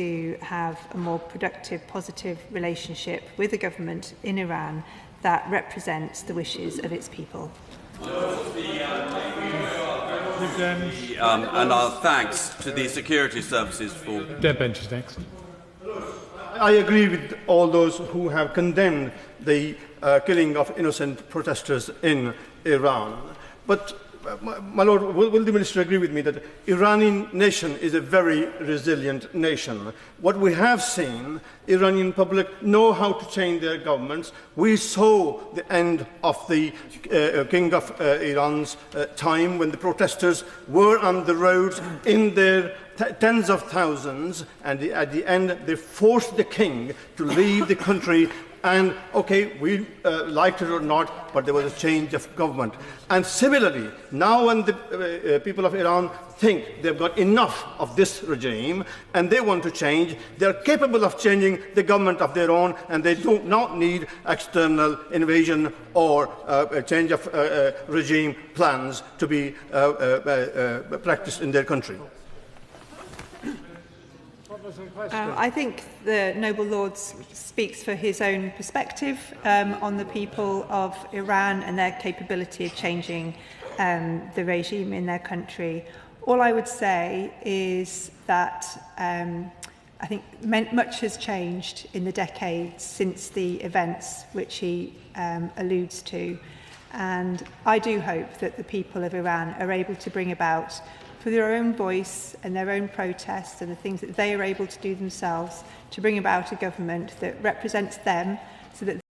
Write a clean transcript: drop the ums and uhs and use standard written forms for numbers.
to have a more productive, positive relationship with a government in Iran that represents the wishes of its people. And our thanks to the security services for... Bench is next. I agree with all those who have condemned the killing of innocent protesters in Iran. But, my Lord, will the Minister agree with me that the Iranian nation is a very resilient nation? What we have seen, Iranian public know how to change their governments. We saw the end of the King of Iran's time when the protesters were on the roads in their tens of thousands, and at the end they forced the king to leave the country. And, okay, we liked it or not, but there was a change of government. And similarly, now when the people of Iran think they've got enough of this regime and they want to change, they're capable of changing the government of their own, and they do not need external invasion or a change of regime plans to be practiced in their country. I think the Noble Lord speaks for his own perspective on the people of Iran and their capability of changing the regime in their country. All I would say is that I think much has changed in the decades since the events which he alludes to, and I do hope that the people of Iran are able to bring about, for their own voice and their own protests and the things that they are able to do themselves, to bring about a government that represents them so that